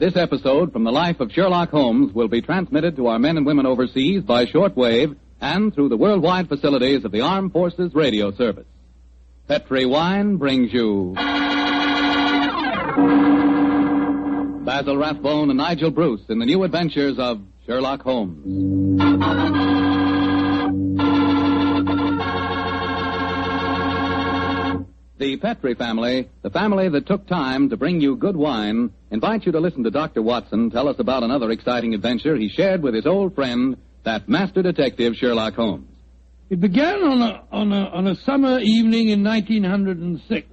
This episode from the life of Sherlock Holmes will be transmitted to our men and women overseas by shortwave and through the worldwide facilities of the Armed Forces Radio Service. Petri Wine brings you Basil Rathbone and Nigel Bruce in the new adventures of Sherlock Holmes. The Petri family, the family that took time to bring you good wine, invites you to listen to Dr. Watson tell us about another exciting adventure he shared with his old friend, that master detective Sherlock Holmes. It began on a summer evening in 1906.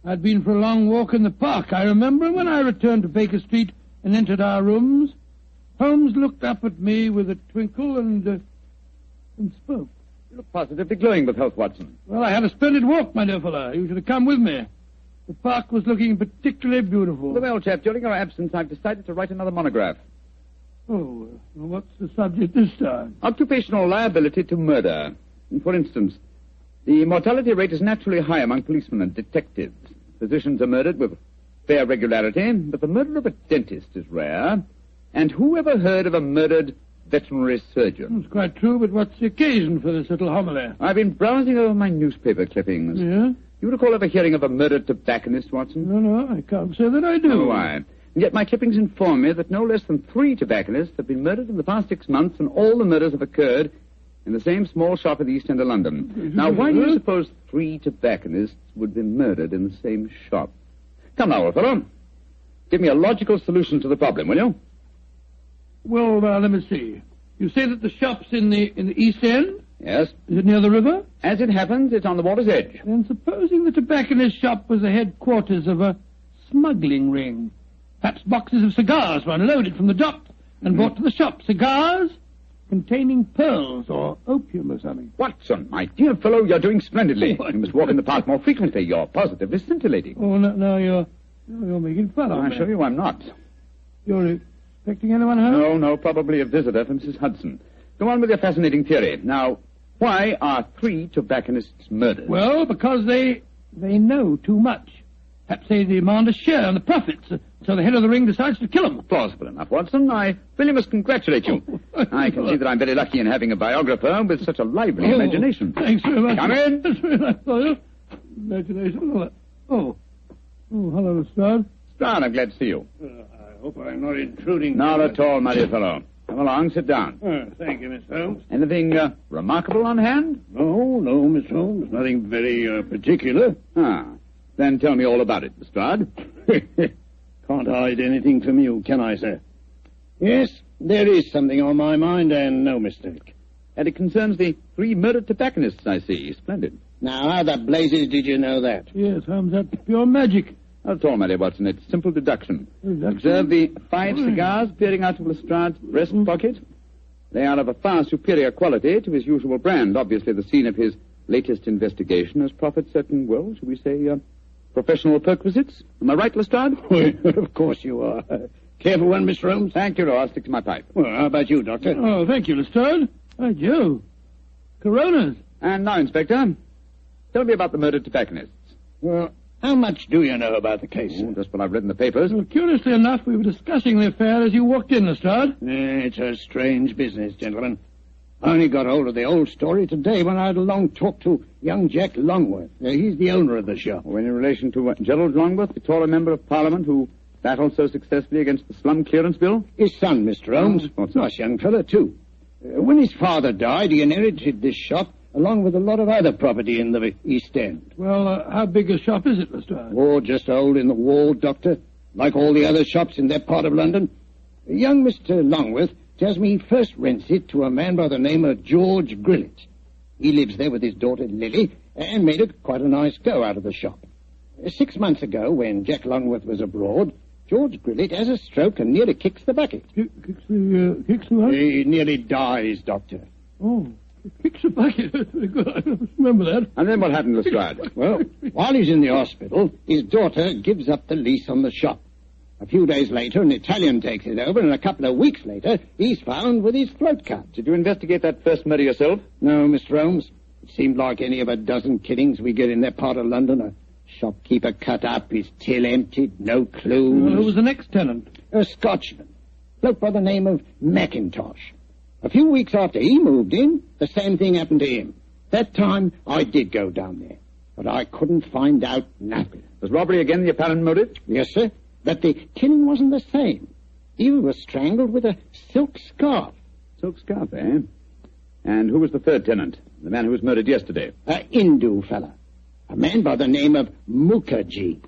I'd been for a long walk in the park, I remember, when I returned to Baker Street and entered our rooms. Holmes looked up at me with a twinkle and spoke. You look positively glowing with health, Watson. Well, I had a splendid walk, my dear fellow. You should have come with me. The park was looking particularly beautiful. Well, chap, during your absence, I've decided to write another monograph. Oh, well, what's the subject this time? Occupational liability to murder. For instance, the mortality rate is naturally high among policemen and detectives. Physicians are murdered with fair regularity, but the murder of a dentist is rare. And who ever heard of a murdered veterinary surgeon? It's quite true, but what's the occasion for this little homily? I've been browsing over my newspaper clippings. Yeah? You recall ever hearing of a murdered tobacconist, Watson? No, I can't say that I do. Oh, why? And yet my clippings inform me that no less than 3 tobacconists have been murdered in the past 6 months, and all the murders have occurred in the same small shop at the East End of London. Now, why do you suppose 3 tobacconists would be murdered in the same shop? Come now, old fellow. Give me a logical solution to the problem, will you? Well, let me see. You say that the shop's in the East End? Yes. Is it near the river? As it happens, it's on the water's edge. And supposing the tobacconist's shop was the headquarters of a smuggling ring. Perhaps boxes of cigars were unloaded from the dock and brought to the shop. Cigars containing pearls or opium or something. Watson, my dear fellow, you're doing splendidly. You must walk in the park more frequently. You're positively scintillating. Oh, no, you're making fun of me. I assure you I'm not. You're expecting anyone home? No, probably a visitor from Mrs. Hudson. Go on with your fascinating theory. Now, why are 3 tobacconists murdered? Well, because they know too much. Perhaps they demand a share in the profits, so the head of the ring decides to kill them. Plausible enough, Watson. I really must congratulate you. I can see that I'm very lucky in having a biographer with such a lively imagination. Thanks very much. Come in. That's very nice of you. Imagination. Oh, hello, Lestrade. Strad, I'm glad to see you. I hope I'm not intruding. Not at all, my dear fellow. Come along, sit down. Thank you, Miss Holmes. Anything remarkable on hand? No, Miss Holmes. Nothing very particular. Then tell me all about it, Lestrade. Can't hide anything from you, can I, sir? Yes, there is something on my mind, and no mistake. And it concerns the 3 murdered tobacconists, I see. Splendid. Now, how the blazes did you know that? Yes, Holmes, that's pure magic. Not at all, my dear Watson. It's simple deduction. Observe the 5 cigars peering out of Lestrade's breast pocket. They are of a far superior quality to his usual brand. Obviously, the scene of his latest investigation has proffered certain, well, shall we say, professional perquisites. Am I right, Lestrade? Of course you are. Careful one, Mr. Holmes. Thank you, no, I'll stick to my pipe. Well, how about you, Doctor? Oh, thank you, Lestrade. By Jove. Coronas. And now, Inspector, tell me about the murdered tobacconists. Well, how much do you know about the case, sir? Just what I've read in the papers. Well, curiously enough, we were discussing the affair as you walked in, Lestrade. It's a strange business, gentlemen. I only got hold of the old story today when I had a long talk to young Jack Longworth. He's the owner of the shop. Oh, in relation to Gerald Longworth, the taller member of Parliament who battled so successfully against the slum clearance bill? His son, Mr. Holmes. Nice young fellow, too. When his father died, he inherited this shop along with a lot of other property in the East End. Well, how big a shop is it, Lestrade? Oh, just a hole in the wall, Doctor, like all the other shops in that part of London. Young Mr. Longworth tells me he first rents it to a man by the name of George Grillet. He lives there with his daughter Lily and made it quite a nice go out of the shop. 6 months ago, when Jack Longworth was abroad, George Grillet has a stroke and nearly kicks the bucket. Kicks the what? He nearly dies, Doctor. Oh. Kicks a bucket. Very good. I remember that. And then what happened, Lestrade? Well, while he's in the hospital, his daughter gives up the lease on the shop. A few days later, an Italian takes it over, and a couple of weeks later, he's found with his float cart. Did you investigate that first murder yourself? No, Mr. Holmes. It seemed like any of a dozen killings we get in that part of London. A shopkeeper cut up, his till emptied, no clues. Well, who was the next tenant? A Scotchman. Bloke by the name of McIntosh. A few weeks after he moved in, the same thing happened to him. That time, I did go down there. But I couldn't find out nothing. Was robbery again the apparent motive? Yes, sir. But the killing wasn't the same. He was strangled with a silk scarf. Silk scarf, eh? And who was the third tenant? The man who was murdered yesterday? A Hindu fella. A man by the name of Mukherjee.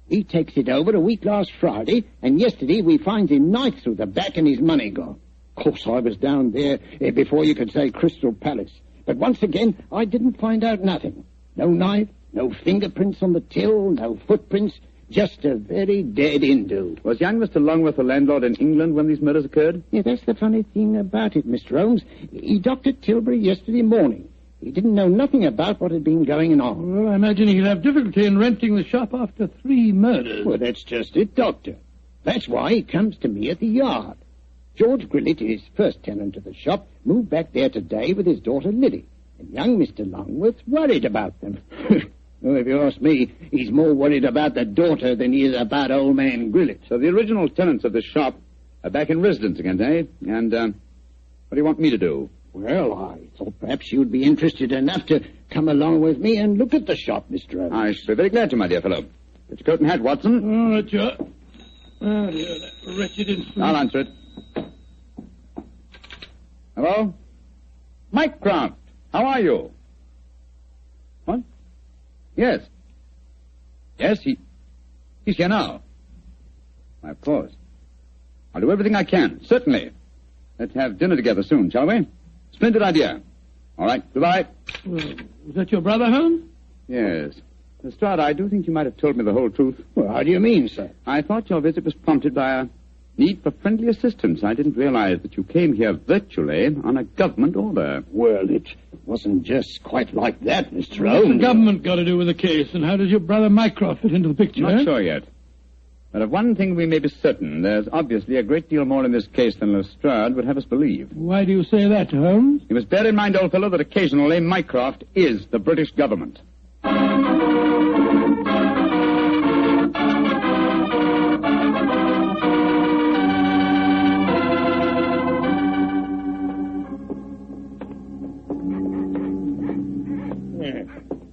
He takes it over a week last Friday, and yesterday we finds him knife through the back and his money gone. Of course, I was down there before you could say Crystal Palace. But once again, I didn't find out nothing. No knife, no fingerprints on the till, no footprints, just a very dead Hindu. Was young Mr. Longworth a landlord in England when these murders occurred? Yeah, that's the funny thing about it, Mr. Holmes. He docked at Tilbury yesterday morning. He didn't know nothing about what had been going on. Well, I imagine he'll have difficulty in renting the shop after 3 murders. Well, that's just it, Doctor. That's why he comes to me at the yard. George Grillett, his first tenant of the shop, moved back there today with his daughter Lily. And young Mr. Longworth's worried about them. Well, if you ask me, he's more worried about the daughter than he is about old man Grillett. So the original tenants of the shop are back in residence again, eh? And, what do you want me to do? Well, I thought perhaps you'd be interested enough to come along with me and look at the shop, Mr. Holmes. I should be very glad to, my dear fellow. Get your coat and hat, Watson. Oh, that's your... Oh, dear, that wretched instrument. I'll answer it. Hello? Mycroft, how are you? What? Yes. Yes, he's here now. Why, of course. I'll do everything I can, certainly. Let's have dinner together soon, shall we? Splendid idea. All right, goodbye. Well, was that your brother, Holmes? Yes. Lestrade, I do think you might have told me the whole truth. Well, how do you mean, sir? I thought your visit was prompted by a need for friendly assistance. I didn't realize that you came here virtually on a government order. Well, it wasn't just quite like that, Mr. What's Holmes. the government got to do with the case, and how does your brother Mycroft fit into the picture? Not sure yet. But of one thing we may be certain. There's obviously a great deal more in this case than Lestrade would have us believe. Why do you say that, Holmes? You must bear in mind, old fellow, that occasionally Mycroft is the British government.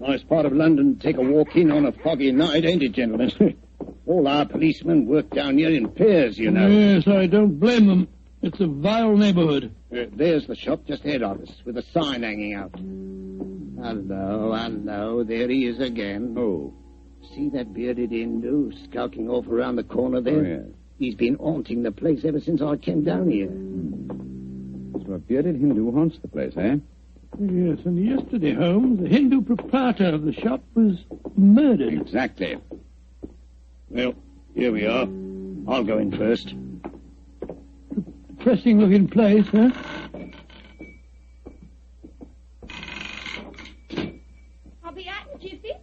Nice part of London to take a walk in on a foggy night, ain't it, gentlemen? All our policemen work down here in pairs, you know. Yes, I don't blame them. It's a vile neighborhood. There's the shop just ahead of us, with a sign hanging out. Hello, there he is again. Oh. See that bearded Hindu skulking off around the corner there? Oh, yes. He's been haunting the place ever since I came down here. So a bearded Hindu haunts the place, eh? Yes, and yesterday, Holmes, the Hindu proprietor of the shop was murdered. Exactly. Well, here we are. I'll go in first. Depressing-looking place, huh? I'll be out, Gypsy.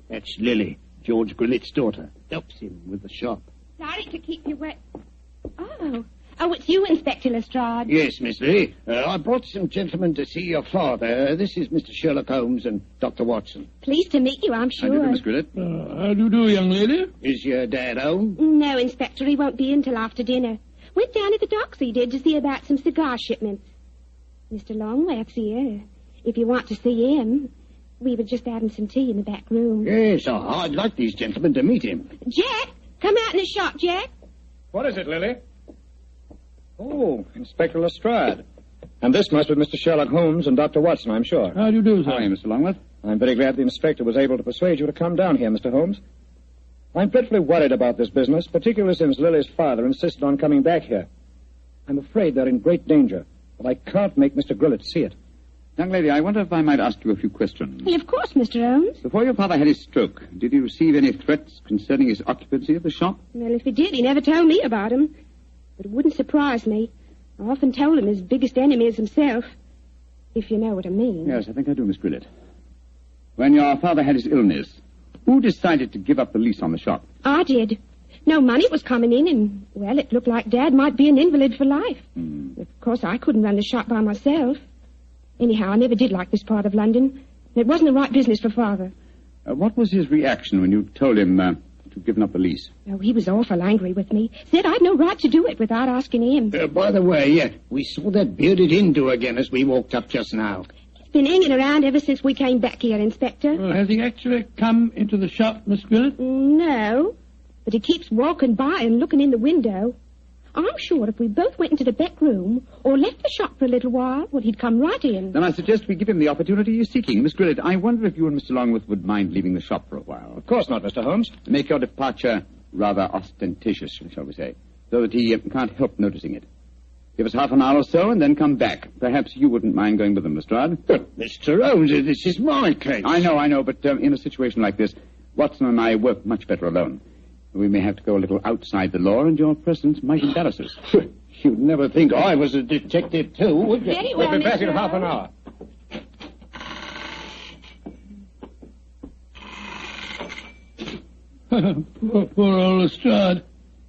That's Lily, George Grillett's daughter. Helps him with the shop. Sorry to keep you wet. Oh, it's you, Inspector Lestrade. Yes, Miss Lily. I brought some gentlemen to see your father. This is Mr. Sherlock Holmes and Dr. Watson. Pleased to meet you, I'm How do you sure. do, Miss Grillett? How do you do, young lady? Is your dad home? No, Inspector, he won't be in till after dinner. Went down at the docks, he did, to see about some cigar shipments. Mr. Longworth's here. If you want to see him, we were just having some tea in the back room. Yes, I'd like these gentlemen to meet him. Jack, come out in the shop, Jack. What is it, Lily? Oh, Inspector Lestrade. And this must be Mr. Sherlock Holmes and Dr. Watson, I'm sure. How do you do, sir? How are you, Mr. Longworth? I'm very glad the inspector was able to persuade you to come down here, Mr. Holmes. I'm dreadfully worried about this business, particularly since Lily's father insisted on coming back here. I'm afraid they're in great danger, but I can't make Mr. Grillett see it. Young lady, I wonder if I might ask you a few questions. Well, of course, Mr. Holmes. Before your father had his stroke, did you receive any threats concerning his occupancy of the shop? Well, if he did, he never told me about him. But it wouldn't surprise me. I often told him his biggest enemy is himself. If you know what I mean. Yes, I think I do, Miss Grillett. When your father had his illness, who decided to give up the lease on the shop? I did. No money was coming in, and, well, it looked like Dad might be an invalid for life. Of course, I couldn't run the shop by myself. Anyhow, I never did like this part of London. It wasn't the right business for Father. What was his reaction when you told him you'd given up the lease. Oh, he was awful angry with me. Said I'd no right to do it without asking him. By the way, we saw that bearded Hindu again as we walked up just now. He's been hanging around ever since we came back here, Inspector. Well, has he actually come into the shop, Miss Grillet? No, but he keeps walking by and looking in the window. I'm sure if we both went into the back room or left the shop for a little while, well, he'd come right in. Then I suggest we give him the opportunity he's seeking. Miss Grillet, I wonder if you and Mr. Longworth would mind leaving the shop for a while. Of course not, Mr. Holmes. Make your departure rather ostentatious, shall we say, so that he can't help noticing it. Give us half an hour or so and then come back. Perhaps you wouldn't mind going with them, Lestrade. But, Mr. Holmes, this is my case. I know, but in a situation like this, Watson and I work much better alone. We may have to go a little outside the law, and your presence might embarrass us. You'd never think I was a detective, too, would you? Very well, We'll be back Mr. in half an Holmes. hour. Poor old Lestrade.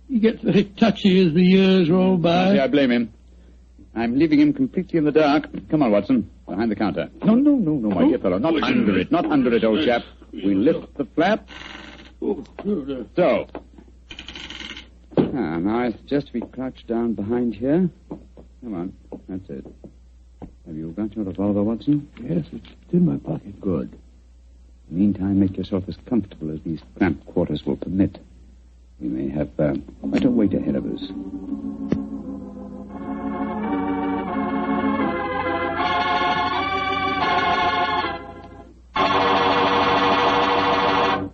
He gets very touchy as the years roll by. I blame him. I'm leaving him completely in the dark. Come on, Watson. Behind the counter. No, my dear fellow. Not under it, old chap. We lift the flap. So. Now I suggest we crouch down behind here. Come on. That's it. Have you got your revolver, Watson? Yes, it's in my pocket. Good. Meantime, make yourself as comfortable as these cramped quarters will permit. We may have quite a wait ahead of us.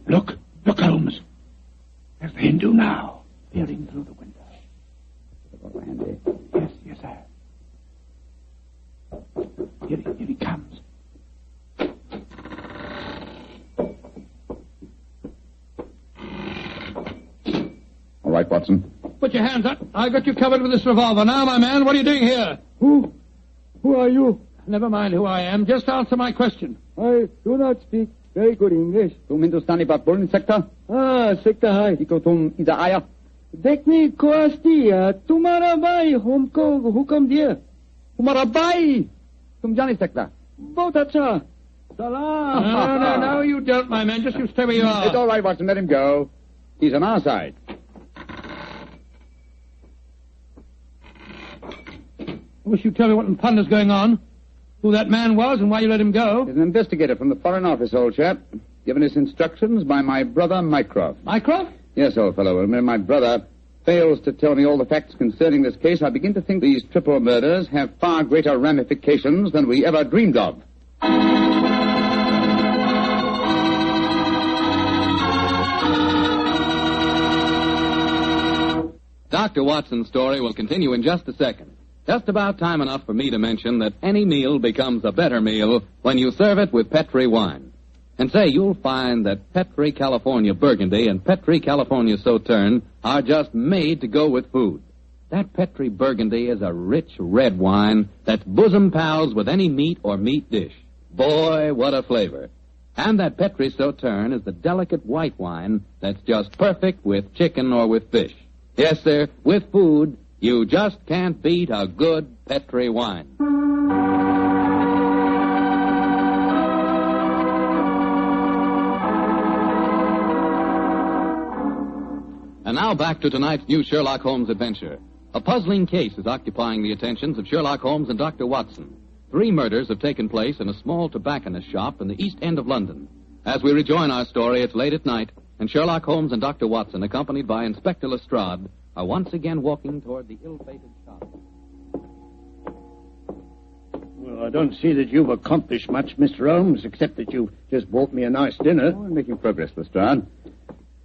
Look, Holmes. There's the Hindu now, peering through the window. Revolver handy. Yes, sir. Here he comes. All right, Watson. Put your hands up. I've got you covered with this revolver. Now, my man, what are you doing here? Who are you? Never mind who I am. Just answer my question. I do not speak very good English. तुम हिंदुस्तानी बात बोल नहीं सकता? सकता है. Eco तुम इधर आया? देखने को आस्ती है. तुम्हारा भाई हमको हुक्म दिया. तुम्हारा भाई? तुम जा नहीं सकता? बहुत अच्छा. Salam. No, you don't, my man. Just you stay where you are. It's all right, Watson. Let him go. He's on our side. I wish you'd tell me what in thunder's going on. Who that man was and why you let him go. He's an investigator from the Foreign Office, old chap. Given his instructions by my brother, Mycroft. Mycroft? Yes, old fellow. When my brother fails to tell me all the facts concerning this case, I begin to think these triple murders have far greater ramifications than we ever dreamed of. Dr. Watson's story will continue in just a second. Just about time enough for me to mention that any meal becomes a better meal when you serve it with Petri wine. And say, you'll find that Petri California Burgundy and Petri California Sauterne are just made to go with food. That Petri Burgundy is a rich red wine that's bosom pals with any meat or meat dish. Boy, what a flavor. And that Petri Sauterne is the delicate white wine that's just perfect with chicken or with fish. Yes, sir, with food, you just can't beat a good Petri wine. And now back to tonight's new Sherlock Holmes adventure. A puzzling case is occupying the attentions of Sherlock Holmes and Dr. Watson. 3 murders have taken place in a small tobacconist shop in the East End of London. As we rejoin our story, it's late at night, and Sherlock Holmes and Dr. Watson, accompanied by Inspector Lestrade, are once again walking toward the ill-fated shop. Well, I don't see that you've accomplished much, Mr. Holmes, except that you've just bought me a nice dinner. Oh, we're making progress, Lestrade.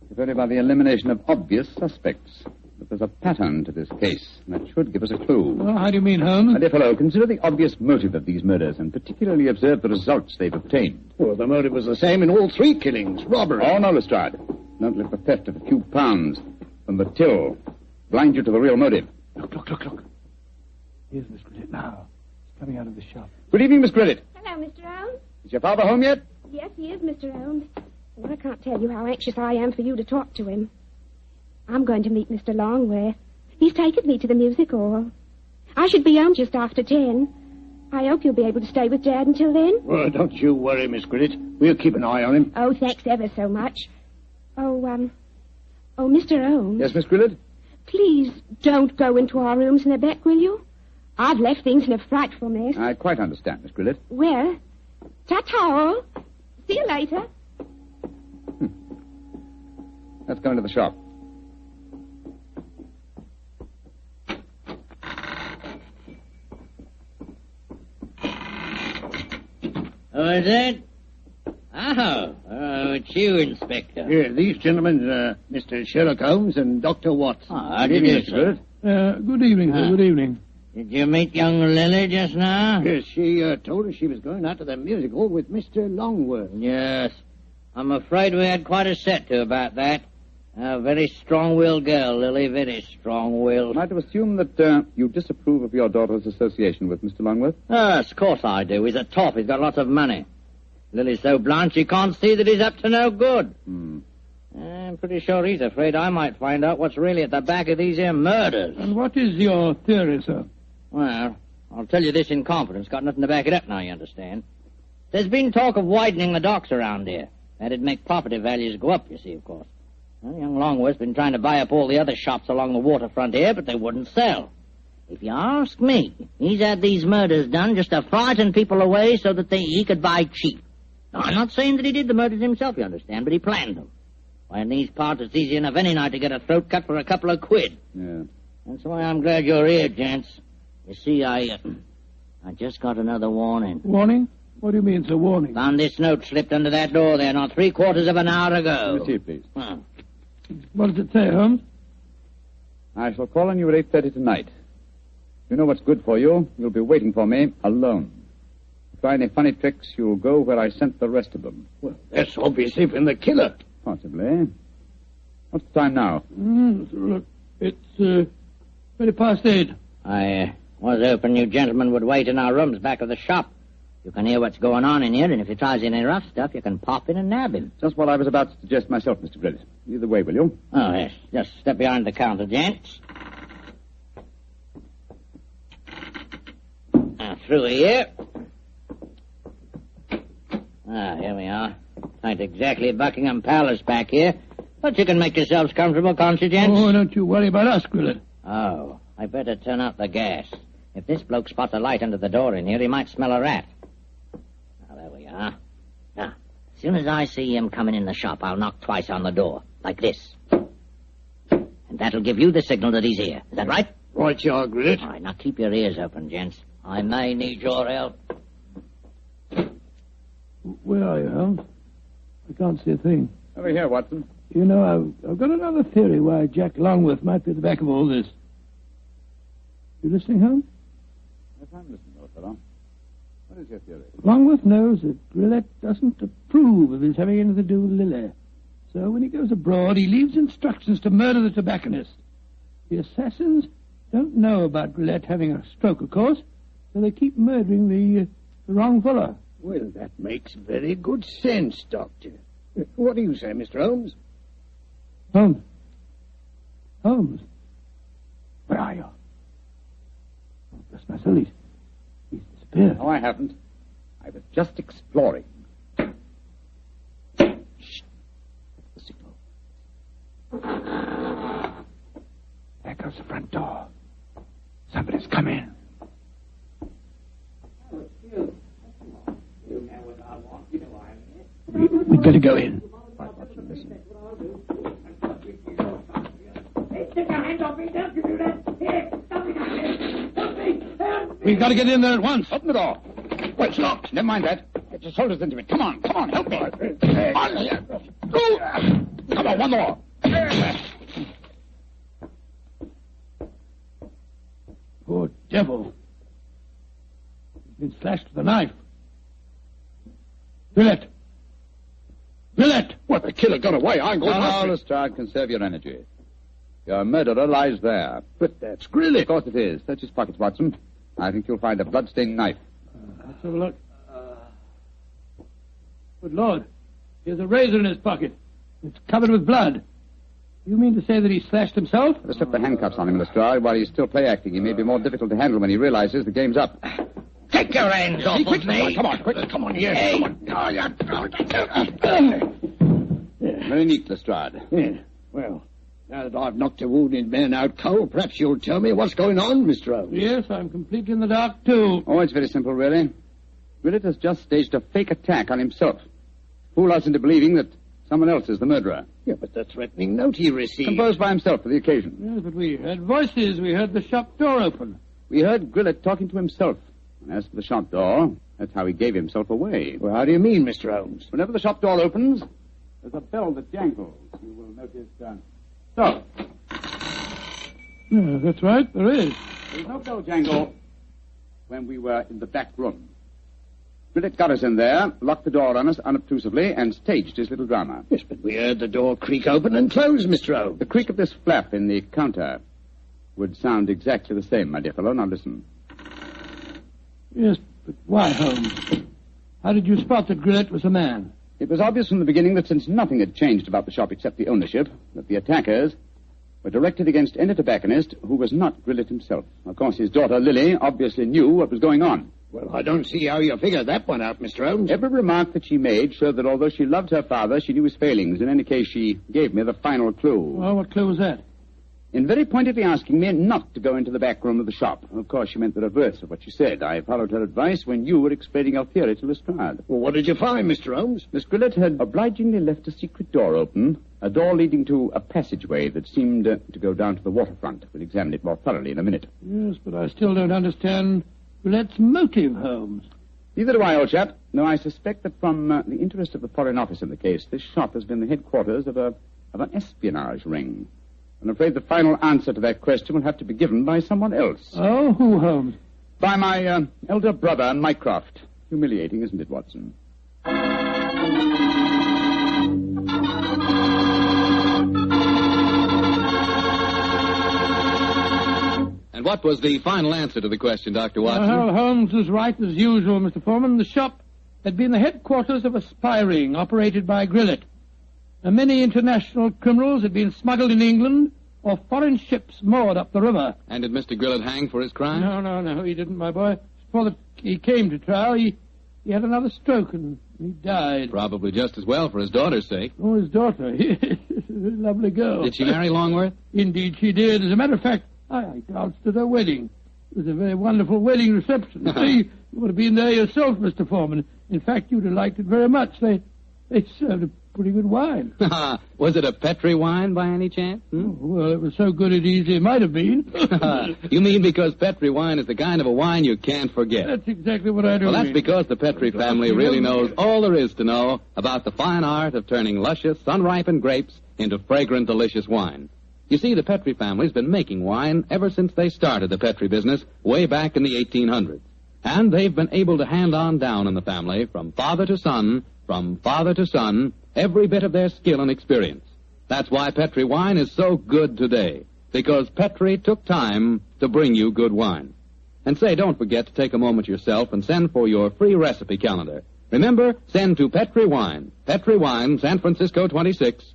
If only by the elimination of obvious suspects. But there's a pattern to this case, and that should give us a clue. Well, how do you mean, Holmes? My dear fellow, consider the obvious motive of these murders, and particularly observe the results they've obtained. Well, the motive was the same in all 3 killings, robbery. Oh, no, Lestrade. Don't let the theft of a few pounds from the till blind you to the real motive. Look. Here's Miss Grillet now. She's coming out of the shop. Good evening, Miss Grillet. Hello, Mr. Holmes. Is your father home yet? Yes, he is, Mr. Holmes. And I can't tell you how anxious I am for you to talk to him. I'm going to meet Mr. Longworth. He's taken me to the music hall. I should be home just after 10. I hope you'll be able to stay with Dad until then. Well, don't you worry, Miss Grillet. We'll keep an eye on him. Oh, thanks ever so much. Oh, Oh, Mr. Holmes. Yes, Miss Grillett? Please don't go into our rooms in the back, will you? I've left things in a frightful mess. I quite understand, Miss Grillett. Well, ta-ta all. See you later. Let's go into the shop. Who is it? Oh, it's you, Inspector. Here, these gentlemen, Mr. Sherlock Holmes and Dr. Watson. How do you do, sir? Good evening, sir. Good evening. Did you meet young Lily just now? Yes, she told us she was going out to the music hall with Mr. Longworth. Yes. I'm afraid we had quite a set to about that. A very strong-willed girl, Lily, very strong-willed. Am I to assume that you disapprove of your daughter's association with Mr. Longworth? Yes, of course I do. He's a top. He's got lots of money. Lily's so blind she can't see that he's up to no good. I'm pretty sure he's afraid I might find out what's really at the back of these here murders. And what is your theory, sir? Well, I'll tell you this in confidence. Got nothing to back it up now, you understand. There's been talk of widening the docks around here. That'd make property values go up, you see, of course. Well, young Longworth's been trying to buy up all the other shops along the waterfront here, but they wouldn't sell. If you ask me, he's had these murders done just to frighten people away so that he could buy cheap. Now, I'm not saying that he did the murders himself, you understand, but he planned them. Why, in these parts, it's easy enough any night to get a throat cut for a couple of quid. Yeah. That's why I'm glad you're here, gents. You see, I just got another warning. Warning? What do you mean, sir, warning? Found this note slipped under that door there not 3/4 of an hour ago. Let me see it, please. What does it say, Holmes? I shall call on you at 8:30 tonight. If you know what's good for you, you'll be waiting for me alone. If you try any funny tricks, you'll go where I sent the rest of them. Well, that's obviously from the killer. Possibly. What's the time now? Look, it's 8:20. I was hoping you gentlemen would wait in our rooms back of the shop. You can hear what's going on in here, and if he tries any rough stuff, you can pop in and nab him. Just what I was about to suggest myself, Mr. Grillett. Either way, will you? Oh, yes. Just step behind the counter, gents. Now, through here. Here we are. Ain't exactly Buckingham Palace back here, but you can make yourselves comfortable, can't you, gents? Oh, don't you worry about us, Grillett. Oh, I better turn out the gas. If this bloke spots a light under the door in here, he might smell a rat. Now, there we are. Now, as soon as I see him coming in the shop, I'll knock twice on the door, like this. And that'll give you the signal that he's here. Is that right? Right, you are, Grillett. All right, now keep your ears open, gents. I may need your help. Where are you, Holmes? I can't see a thing. Over here, Watson. You know, I've got another theory why Jack Longworth might be at the back of all this. You listening, Holmes? Yes, I'm listening, old fellow. What is your theory? Longworth knows that Grillett doesn't approve of his having anything to do with Lily. So when he goes abroad, he leaves instructions to murder the tobacconist. The assassins don't know about Grillett having a stroke, of course, so they keep murdering the wrong fellow. Well, that makes very good sense, Doctor. What do you say, Mr. Holmes? Holmes? Holmes? Where are you? Oh, bless my soul, he's disappeared. No, I haven't. I was just exploring. Shh. The signal. There goes the front door. Somebody's come in. We'd better go in. Right, Watson, listen. We've got to get in there at once. Open the door. Well, it's locked. Never mind that. Get your shoulders into it. Come on, help me. Come on, one more. Poor devil. He's been slashed with a knife. Grillett! Grillett! What, the killer got away? I'm going Now, Lestrade, conserve your energy. Your murderer lies there. But that's Grillett. Of course it is. Search his pockets, Watson. I think you'll find a blood-stained knife. Let's have a look. Good Lord. Here's a razor in his pocket. It's covered with blood. You mean to say that he slashed himself? Let's slip the handcuffs on him, Lestrade. While he's still play-acting, he may be more difficult to handle when he realizes the game's up. Take your hands off of me. Come on, quick. Come on, yes. Hey. Come on. Very neat, Lestrade. Yeah. Well, Now that I've knocked a wounded man out cold, perhaps you'll tell me what's going on, Mr. Holmes. Yes, I'm completely in the dark, too. Oh, it's very simple, really. Willett has just staged a fake attack on himself. Fool us into believing that someone else is the murderer. Yeah, but the threatening note he received... Composed by himself for the occasion. Yes, but we heard voices. We heard the shop door open. We heard Grillett talking to himself. And as for the shop door, that's how he gave himself away. Well, how do you mean, Mr. Holmes? Whenever the shop door opens, there's a bell that jangles. You will notice... So. Yeah, that's right, there is. There was no bell jangle when we were in the back room. Grillett got us in there, locked the door on us unobtrusively, and staged his little drama. Yes, but we heard the door creak open and close, Mr. Holmes. The creak of this flap in the counter would sound exactly the same, my dear fellow. Now listen. Yes, but why, Holmes? How did you spot that Grillett was a man? It was obvious from the beginning that since nothing had changed about the shop except the ownership, that the attackers were directed against any tobacconist who was not Grillett himself. Of course, his daughter, Lily, obviously knew what was going on. Well, I don't see how you figured that one out, Mr. Holmes. Every remark that she made showed that although she loved her father, she knew his failings. In any case, she gave me the final clue. Well, what clue was that? In very pointedly asking me not to go into the back room of the shop. Of course, she meant the reverse of what she said. I followed her advice when you were explaining your theory to Lestrade. Well, what did you find, Mr. Holmes? Miss Grillett had obligingly left a secret door open, a door leading to a passageway that seemed to go down to the waterfront. We'll examine it more thoroughly in a minute. Yes, but I still don't understand Grillett's motive, Holmes. Neither do I, old chap. No, I suspect that from the interest of the Foreign Office in the case, this shop has been the headquarters of an espionage ring. I'm afraid the final answer to that question will have to be given by someone else. Oh, who, Holmes? By my elder brother, Mycroft. Humiliating, isn't it, Watson? And what was the final answer to the question, Dr. Watson? Well, Holmes was right as usual, Mr. Foreman. The shop had been the headquarters of a spy ring operated by Grillett. And many international criminals had been smuggled in England or foreign ships moored up the river. And did Mr. Grillett hang for his crime? No, he didn't, my boy. Before he came to trial, he had another stroke and he died. Probably just as well for his daughter's sake. Oh, his daughter. A lovely girl. Did she marry Longworth? Indeed she did. As a matter of fact, I danced at her wedding. It was a very wonderful wedding reception. See, you would have been there yourself, Mr. Foreman. In fact, you'd have liked it very much. They served a pretty good wine. Was it a Petri wine by any chance? Oh, well, it was so good it easily might have been. You mean because Petri wine is the kind of a wine you can't forget? That's exactly what I do. Well, that's because the Petri family really knows all there is to know about the fine art of turning luscious, sun-ripened grapes into fragrant, delicious wine. You see, the Petri family's been making wine ever since they started the Petri business way back in the 1800s. And they've been able to hand on down in the family from father to son, every bit of their skill and experience. That's why Petri wine is so good today, because Petri took time to bring you good wine. And say, don't forget to take a moment yourself and send for your free recipe calendar. Remember, send to Petri Wine, San Francisco 26,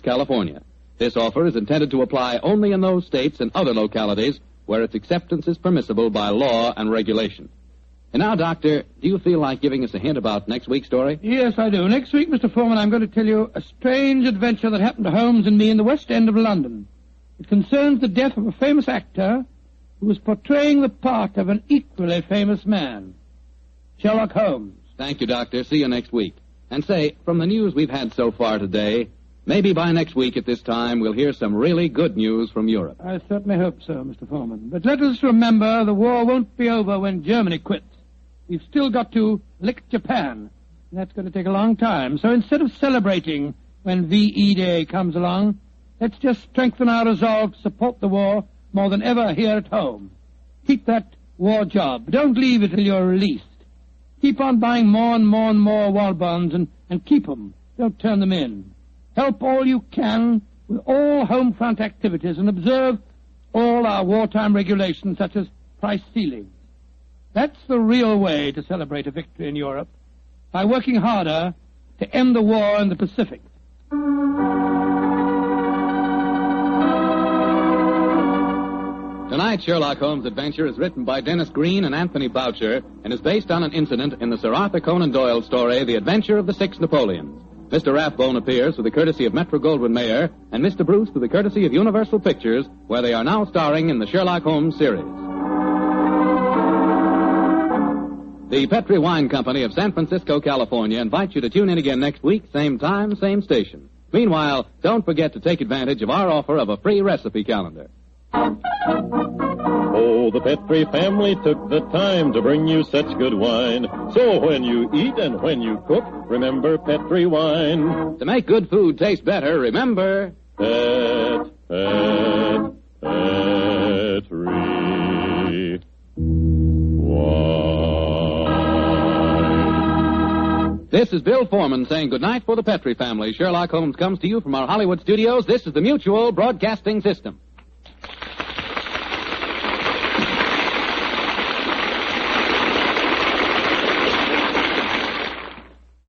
California. This offer is intended to apply only in those states and other localities where its acceptance is permissible by law and regulation. And now, Doctor, do you feel like giving us a hint about next week's story? Yes, I do. Next week, Mr. Foreman, I'm going to tell you a strange adventure that happened to Holmes and me in the West End of London. It concerns the death of a famous actor who was portraying the part of an equally famous man, Sherlock Holmes. Thank you, Doctor. See you next week. And say, from the news we've had so far today, maybe by next week at this time we'll hear some really good news from Europe. I certainly hope so, Mr. Foreman. But let us remember the war won't be over when Germany quits. We've still got to lick Japan. And that's going to take a long time. So instead of celebrating when VE Day comes along, let's just strengthen our resolve to support the war more than ever here at home. Keep that war job. Don't leave it till you're released. Keep on buying more and more and more war bonds and keep them. Don't turn them in. Help all you can with all home front activities and observe all our wartime regulations such as price ceilings. That's the real way to celebrate a victory in Europe, by working harder to end the war in the Pacific. Tonight's Sherlock Holmes adventure is written by Dennis Green and Anthony Boucher and is based on an incident in the Sir Arthur Conan Doyle story, The Adventure of the Six Napoleons. Mr. Rathbone appears through the courtesy of Metro-Goldwyn-Mayer, and Mr. Bruce through the courtesy of Universal Pictures, where they are now starring in the Sherlock Holmes series. The Petri Wine Company of San Francisco, California, invites you to tune in again next week, same time, same station. Meanwhile, don't forget to take advantage of our offer of a free recipe calendar. Oh, the Petri family took the time to bring you such good wine. So when you eat and when you cook, remember Petri wine. To make good food taste better, remember... Petri wine. This is Bill Foreman saying goodnight for the Petri family. Sherlock Holmes comes to you from our Hollywood studios. This is the Mutual Broadcasting System.